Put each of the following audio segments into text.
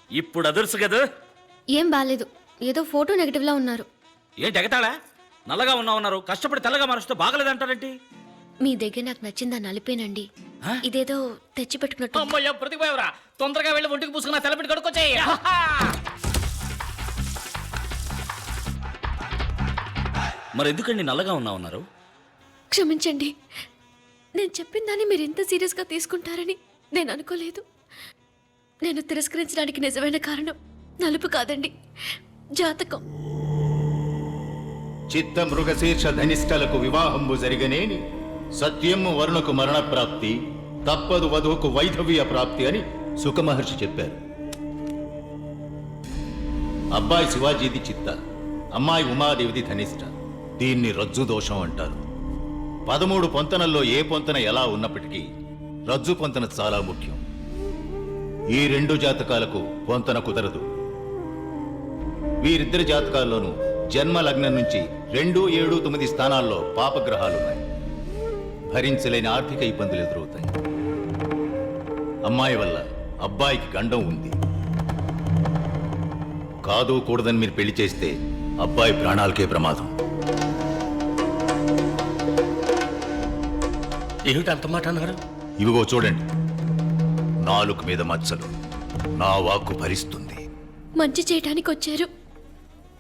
ఇప్పుడు అదుర్సు కదా. ఏం బాలేదు, ఏదో ఫోటో నెగటివ్ లా ఉన్నారు. ఏంటి ఎగతాళా? నల్లగా ఉన్నారు, కష్టపడి తెల్లగా మారుస్తే బాగలేదంటారేంటి? మీ దగ్గర నాకు నచ్చిందా నలిపేనండి. ఇదేదో తెచ్చి పెట్టుకున్నట్టు. అమ్మయ్య బ్రతికిపోయావురా. తొందరగా వెళ్ళి ఒంటికి పూసుకున్న తెల్లబిడ్డ కడుక్కొచ్చేయి. మరి ఎందుకండి నల్లగా ఉన్నారు? క్షమించండి, నేను చెప్పిన దాన్ని మీరు ఇంత సీరియస్గా తీసుకుంటారని నేను అనుకోలేదు. నేను తిరస్కరించడానికి నిజమైన కారణం నలుపు కాదండి, జాతకం. చిత్త మృగశీర్ష ధనిష్టలకు వివాహంబు జరిగనేని సత్యము వరుణకు మరణ ప్రాప్తి, తప్పదు వధువుకు వైధవ్య ప్రాప్తి అని సుఖమహర్షి చెప్పారు. అబ్బాయి శివాజీది చిత్త, అమ్మాయి ఉమాదేవిది ధనిష్ట. దీన్ని రజ్జు దోషం అంటారు. 13 పొంతనల్లో ఏ పొంతన ఎలా ఉన్నప్పటికీ రజ్జు పొంతన చాలా ముఖ్యం. ఈ 2 జాతకాలకు పొంతన కుదరదు. వీరిద్దరి జాతకాల్లోనూ జన్మ లగ్నం నుంచి 2, 7, 9 స్థానాల్లో పాపగ్రహాలున్నాయి. భరించలేని ఆర్థిక ఇబ్బందులు ఎదురవుతాయి. అమ్మాయి వల్ల అబ్బాయికి గండం ఉంది. కాదు కూడదని మీరు పెళ్లి చేస్తే అబ్బాయి ప్రాణాలకే ప్రమాదం. ఏమిటి అంత మాట అన్నారు? ఇవిగో చూడండి, నాలుగు మీద మచ్చలు. నా వాక్కు భరిస్తుంది. మంచి చేయడానికి వచ్చారు.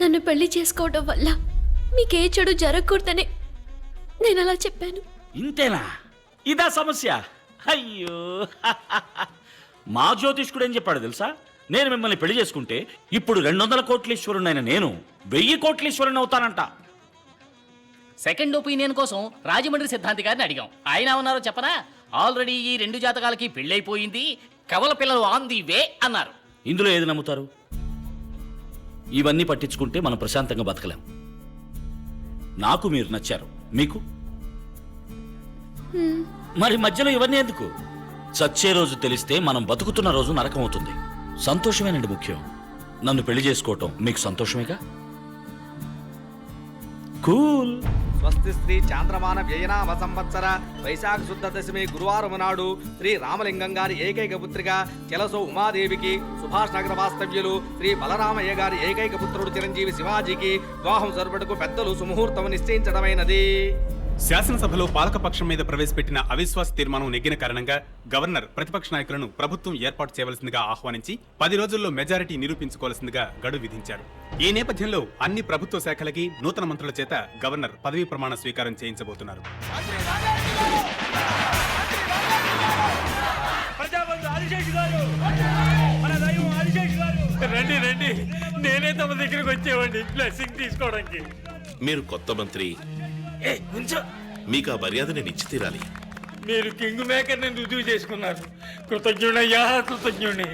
నన్ను పెళ్లి చేసుకోవడం వల్ల మీకే చెడు జరగకూడదనే నేను అలా చెప్పాను. ఇంతేనా? ఇదా సమస్య? అయ్యో, మా జ్యోతిష్కుడు ఏం చెప్పాడు తెలుసా? నేను మిమ్మల్ని పెళ్లి చేసుకుంటే ఇప్పుడు 200 కోట్లీశ్వరునైన నేను 1000 కోట్లీశ్వరుని అవుతానంట. సెకండ్ ఒపీనియన్ కోసం రాజమండ్రి సిద్ధాంతి గారిని అడిగాం. ఆయన ఉన్నారో చెప్పనా? ఆల్రెడీ ఈ 2 జాతకాలకి పెళ్ళైపోయింది, కవల పిల్లలు ఆన్ ది వే అన్నారు. ఇందులో ఏది నమ్ముతారు? ఇవన్నీ పట్టించుకుంటే మనం ప్రశాంతంగా బతకలేం. నాకు మీరు నచ్చారు, మీకు మరి మధ్యలో ఇవన్నీ ఎందుకు? చచ్చే రోజు తెలిస్తే మనం బతుకుతున్న రోజు నరకం అవుతుంది. సంతోషమేనండి ముఖ్యం. నన్ను పెళ్లి చేసుకోవటం మీకు సంతోషమేగా? కూల్. స్వస్తి శ్రీ చాంద్రమాన వ్యయనామ సంవత్సర వైశాఖ శుద్ధ దశమి గురువారం నాడు శ్రీ రామలింగం గారి ఏకైక పుత్రిక చెలసో ఉమాదేవికి, సుభాష్ నగర వాస్తవ్యులు శ్రీ బలరామయ్య గారి ఏకైక పుత్రుడు చిరంజీవి శివాజీకి వివాహం జరుపుటకు పెద్దలు సుముహూర్తం నిశ్చయించడమైనది. శాసనసభలో పాలకపక్షం మీద ప్రవేశపెట్టిన అవిశ్వాస తీర్మానం నెగ్గిన కారణంగా గవర్నర్ ప్రతిపక్ష నాయకులను ప్రభుత్వం ఏర్పాటు చేయవలసిందిగా ఆహ్వానించి 10 రోజుల్లో మెజారిటీ నిరూపించుకోవాల్సిందిగా గడువు విధించారు. ఈ నేపథ్యంలో అన్ని ప్రభుత్వ శాఖలకి నూతన మంత్రుల చేత గవర్నర్ పదవీ ప్రమాణ స్వీకారం చేయించబోతున్నారు. రండి రండి, నేనే తమ దగ్గరికి వచ్చేవాడిని బ్లెస్సింగ్ తీసుకోవడానికి. మీరు కొత్త మంత్రి, మీకు ఆ మర్యాద నేను ఇచ్చి తీరాలి. మీరు కింగ్ మేకర్ ని రుజువు చేసుకున్నారు. కృతజ్ఞుడయ్యా, కృతజ్ఞుడిని.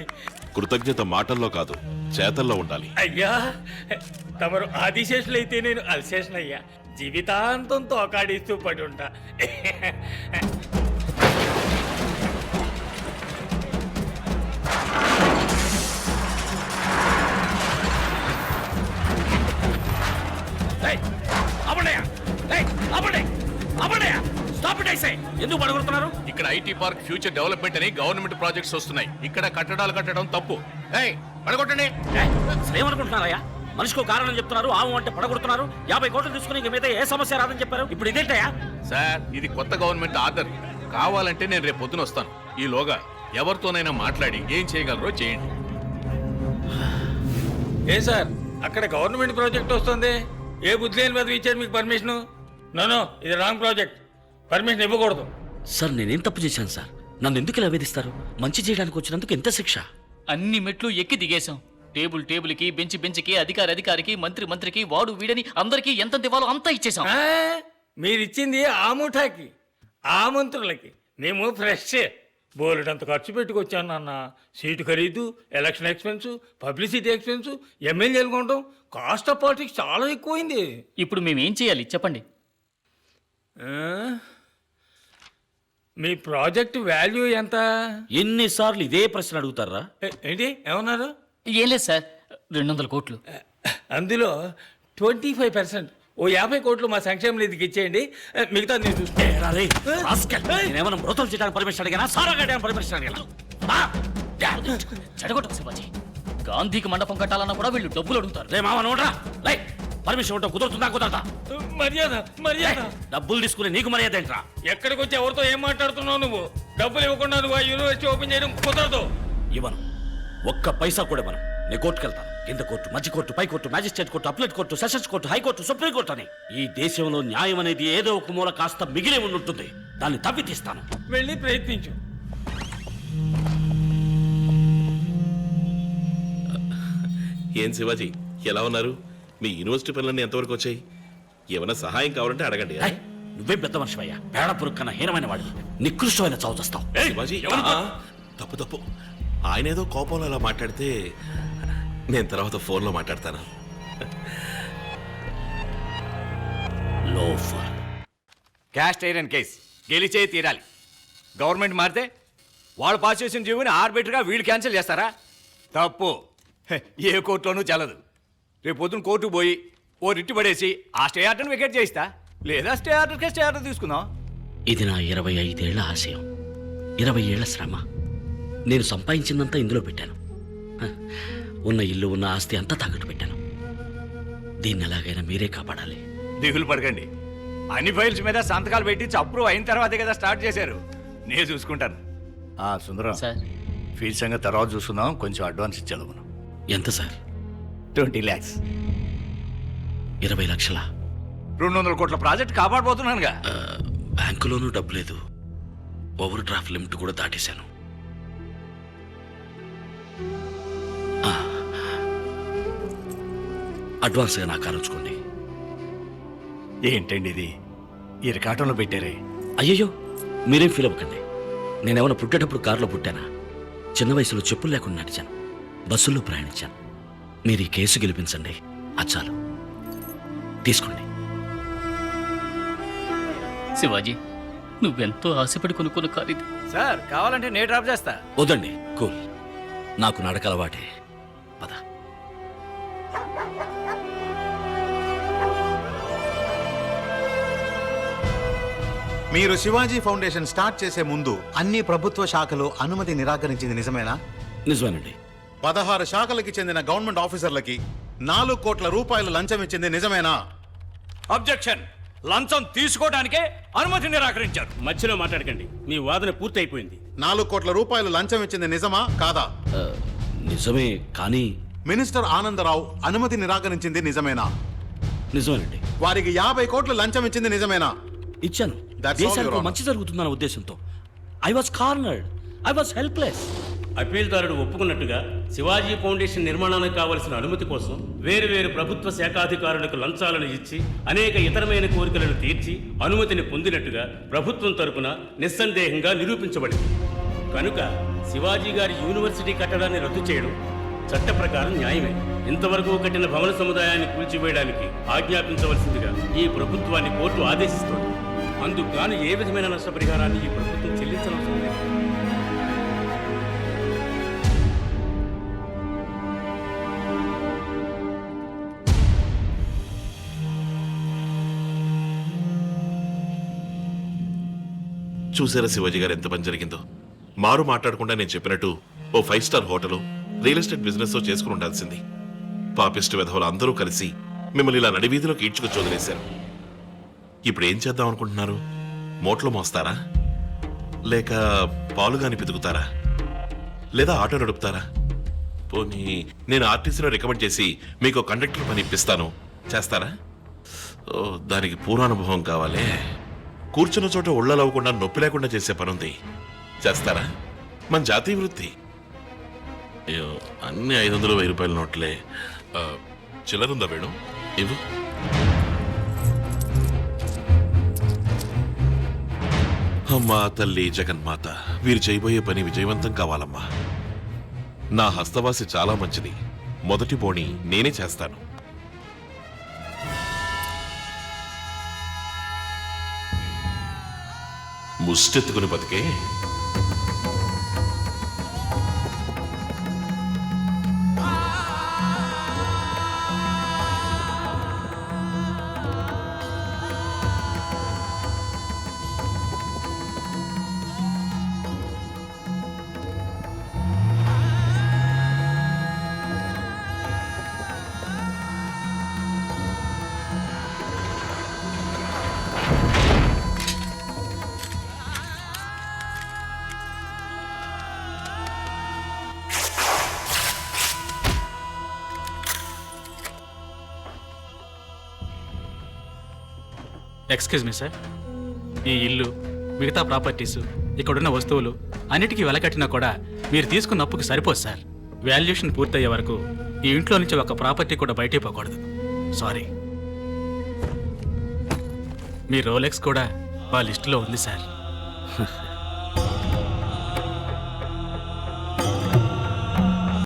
కృతజ్ఞత మాటల్లో కాదు, చేతల్లో ఉండాలి. అయ్యా, తమరు ఆదిశేషులైతే నేను అల్శేషనయ్యా. జీవితాంతం తోకాడిస్తూ పడి ఉంటా. ఎందుకు పడగొడుతున్నారు? ఇక్కడ ఐటీ పార్క్ ఫ్యూచర్ డెవలప్మెంట్ అని గవర్నమెంట్ ప్రాజెక్ట్స్ వస్తున్నాయి. ఇక్కడ కట్టడాలు కట్టడం తప్పు. పడగొట్టండి. ఏమనుకుంటున్నారయ్యా? మనిషికో కారణం చెప్తున్నారు, ఆవు అంటే పడగొడుతున్నారు. 50 కోట్లు తీసుకుని ఇంక మీద ఏ సమస్య రాదని చెప్పారు. ఇప్పుడు ఇదేంటయ్యా? సార్, ఇది కొత్త గవర్నమెంట్ ఆర్డర్. కావాలంటే నేను రేపు పొద్దున వస్తాను. ఈలోగా ఎవరితోనైనా మాట్లాడి ఏం చేయగలరో చేయండి. ఏ సార్, అక్కడ గవర్నమెంట్ ప్రాజెక్ట్ వస్తుంది. ఏ బుద్ధి లేని మీద ఇచ్చారు మీకు పర్మిషన్? నో, ఇది రాంగ్ ప్రాజెక్ట్. పర్మిషన్ ఇవ్వకూడదు. సార్, నేనేం తప్పు చేశాను సార్? నన్ను ఎందుకు ఇలా వేధిస్తారు? మంచి చేయడానికి వచ్చినందుకు ఎంత శిక్ష? అన్ని మెట్లు ఎక్కి దిగేశాం. టేబుల్కి, బెంచ్కి, అధికారికి, మంత్రికి, వాడు వీడని అందరికీ ఎంత ఇవ్వాలో అంతా ఇచ్చేసాం. మీరిచ్చింది ఆ ముఠాకి, ఆ మంత్రులకి. మేము ఫ్రెష్ బోలెడంత ఖర్చు పెట్టుకొచ్చాను నాన్న. సీటు ఖరీదు, ఎలక్షన్ ఎక్స్పెన్స్, పబ్లిసిటీ ఎక్స్పెన్స్, ఎమ్మెల్యేలు కొనడం, కాస్ట్ ఆఫ్ పాలిటిక్స్ చాలా ఎక్కువైంది. ఇప్పుడు మేమేం చేయాలి చెప్పండి. మీ ప్రాజెక్ట్ వాల్యూ ఎంత? ఎన్నిసార్లు ఇదే ప్రశ్న అడుగుతారా? ఏంటి ఏమన్నారు? ఏం లేదు సార్, 200 కోట్లు. అందులో 25%, ఓ 50 కోట్లు మా సంక్షేమ నిధికి ఇచ్చేయండి. మిగతా నేను నేనేమన్నా మృతం చేయడానికి పర్మిషన్ అడిగానా? సారా గడ్డానికి పర్మిషన్ అడిగానా? చెడగొట్టకు శివాజీ. గాంధీకి మండపం కట్టాలన్నా కూడా వీళ్ళు డబ్బులు అడుగుతారు. రే మామ నోడ్రా లై పర్మిషన్ ఇవ్వటం కుదురుతుందా కుదరదా? మర్యాద మర్యాద. డబ్బులు తీసుకుని నీకు మర్యాద ఏంట్రా? ఎక్కడికి వచ్చి ఎవరితో ఏం మాట్లాడుతున్నావు నువ్వు? డబ్బులు ఇవ్వకుండా నువ్వు ఆ యూనివర్సిటీ ఓపెన్ చేయడం కుదరదు. ఇవ్వను, ఒక్క పైసా కూడా ఇవ్వను. నేను కోర్టుకెళ్తాను. కింద కోర్టు, మధ్య కోర్టు, పై court, magistrate court, appellate court, sessions court, high court, supreme court అని ఈ దేశంలో న్యాయం అనేది ఏదో ఒక మూల కాస్త మిగిలి ఉంటుంది. దాన్ని తవ్వి తీస్తాను. వెళ్ళి ప్రయత్నించు. ఏం శివాజీ ఎలా ఉన్నారు? మీ యూనివర్సిటీ పనులన్నీ ఎంతవరకు వచ్చాయి? ఏమైనా సహాయం కావాలంటే అడగండి. ఏయ్, నువ్వే పెద్ద మనిషివయ్యా. పేడ పురుగు కన్నా హీనమైన వాడివి. నికృష్టమైన చావు చేస్తావు. శివాజీ తప్పు తప్పు. ఆయన ఏదో కోపంలో అలా మాట్లాడితే నేను తర్వాత ఫోన్లో మాట్లాడతాను. లోఫర్. క్యాస్ట్ ఐరన్ కేస్ గెలిచే తీరాలి. గవర్నమెంట్ మారితే వాళ్ళు పాస్ చేసిన జీవోని ఆర్బిటర్గా వీళ్ళు క్యాన్సిల్ చేస్తారా? తప్పు. హె, ఏ కోర్టులోనూ చెల్లదు. రేపు పొద్దున్న కోర్టుకు పోయి ఓ రిట్టు పడేసి ఆ స్టే ఆర్డర్ని వికెట్ చేయిస్తా, లేదా స్టే ఆర్డర్కే స్టే ఆర్డర్ తీసుకుందాం. ఇది నా 25 ఏళ్ల ఆశయం, 20 ఏళ్ల శ్రమ. నేను సంపాదించిందంతా ఇందులో పెట్టాను. హ, ఉన్న ఇల్లు ఉన్న ఆస్తి అంతా తాకట్టు పెట్టాను. దీన్ని ఎలాగైనా మీరే కాపాడాలి. దిగులు పడకండి. అన్ని ఫైల్స్ మీద సంతకాలు పెట్టి అప్రూవ్ అయిన తర్వాతే కదా స్టార్ట్ చేశారు. నేను చూసుకుంటాను. సుందరం సార్ ఫీజు సంగతి తర్వాత చూసుకుందాం. కొంచెం అడ్వాన్స్ ఇచ్చాను మనం. ఎంత సార్? 20 lakhs. 20 లక్షల? 200 కోట్ల ప్రాజెక్ట్ కాపాడబోతున్నానుగా. బ్యాంకులోనూ డబ్బు లేదు. ఓవర్ డ్రాఫ్ట్ లిమిట్ కూడా దాటేశాను. అడ్వాన్స్గా నాకు ఆలోచుకోండి. ఏంటండి ఇది ఇరకాటంలో పెట్టారే? అయ్యయ్యో, మీరేం ఫీల్ అవ్వకండి. నేనేమన్నా పుట్టేటప్పుడు కారులో పుట్టానా? చిన్న వయసులో చెప్పులు లేకుండా నడిచాను, బస్సుల్లో ప్రయాణించాను. మీరు ఈ కేసు గెలిపించండి, అచ్చాలు తీసుకోండి. శివాజీ, నువ్వెంతో ఆశపడి కొనుక్కున్న కారు ఇది. సార్ కావాలంటే నేను డ్రాప్ చేస్తా. వద్దండి, కూల్. నాకు నడక అలవాటే. పద. మీరు శివాజీ ఫౌండేషన్ స్టార్ట్ చేసే ముందు అన్ని ప్రభుత్వ శాఖలు అనుమతి నిరాకరించింది నిజమేనా? నిజమేనండి. 16 శాఖలకి చెందిన గవర్నమెంట్ ఆఫీసర్లకి 4 కోట్ల రూపాయలు లంచం ఇచ్చింది నిజమేనా? అబ్జెక్షన్. లంచం తీసుకోవడానికే అనుమతి నిరాకరించారు. మధ్యలో మాట్లాడకండి, మీ వాదన పూర్తి అయిపోయింది. 4 కోట్ల రూపాయలు లంచం ఇచ్చింది నిజమా కాదా? నిజమే, కానీ మినిస్టర్ ఆనందరావు అనుమతి నిరాకరించింది నిజమేనా? నిజమేనండి. వారికి 50 కోట్లు లంచం ఇచ్చింది నిజమేనా? ఇచ్చాను. That's all, Your దేశానికి Honor. మంచి జరుగుతుందన్న ఉద్దేశంతో. I was cornered, I was helpless. అప్పీల్దారుడు ఒప్పుకున్నట్టుగా శివాజీ ఫౌండేషన్ నిర్మాణానికి కావలసిన అనుమతి కోసం వేరు ప్రభుత్వ శాఖాధికారులకు లంచాలను ఇచ్చి అనేక ఇతరమైన కోరికలను తీర్చి అనుమతిని పొందినట్టుగా ప్రభుత్వం తరపున నిస్సందేహంగా నిరూపించబడింది. కనుక శివాజీ గారి యూనివర్సిటీ కట్టడాన్ని రద్దు చేయడం చట్ట ప్రకారం న్యాయమే. ఇంతవరకు కట్టిన భవన సముదాయాన్ని కూల్చివేయడానికి ఆజ్ఞాపించవలసిందిగా ఈ ప్రభుత్వాన్ని కోర్టు ఆదేశిస్తోంది. అందుకు గాను ఏ విధమైన నష్టపరిహారాన్ని ఈ ప్రభుత్వం చెల్లించనవసరం లేదు. చూసారా శివాజీ గారు ఎంత పని జరిగిందో? మారు మాట్లాడకుండా నేను చెప్పినట్టు ఓ 5 star hotel, real estate business చేసుకుని ఉండాల్సింది. పాపిస్ట్ విధవులు అందరూ కలిసి మిమ్మల్ని ఇలా నడివీధిలోకి ఈడ్చుకొచ్చి వదిలేశారు. ఇప్పుడు ఏం చేద్దాం అనుకుంటున్నారు? మోట్లో మోస్తారా, లేక పాలుగాని పితుకుతారా, లేదా ఆటో నడుపుతారా? పోనీ నేను ఆర్టీసీలో రికమెండ్ చేసి మీకు కండక్టర్ పని ఇప్పిస్తాను, చేస్తారా? ఓ, దానికి పూర్వానుభవం కావాలే. కూర్చున్న చోట ఒళ్ళలవ్వకుండా నొప్పి లేకుండా చేసే పనుంది, చేస్తారా? మన జాతీయ వృత్తి. అయ్యో, అన్ని 500, 1000 రూపాయల నోట్లే. చిల్లరుందా వేణు? ఇవ్వు. అమ్మా తల్లి జగన్మాత, వీరు చేయబోయే పని విజయవంతం కావాలమ్మా. నా హస్తవాసి చాలా మంచిది. మొదటి బోణి నేనే చేస్తాను. ముష్టెత్తుకుని బతికే ఎక్స్క్యూజ్ మీ సార్, ఈ ఇల్లు, మిగతా ప్రాపర్టీస్, ఇక్కడున్న వస్తువులు అన్నిటికీ వెలకట్టినా కూడా మీరు తీసుకున్న అప్పుకి సరిపోదు సార్. వాల్యుయేషన్ పూర్తయ్యే వరకు ఈ ఇంట్లో నుంచి ఒక ప్రాపర్టీ కూడా బయటికి పోకూడదు. సారీ. మీ రోలెక్స్ కూడా మా లిస్టులో ఉంది సార్.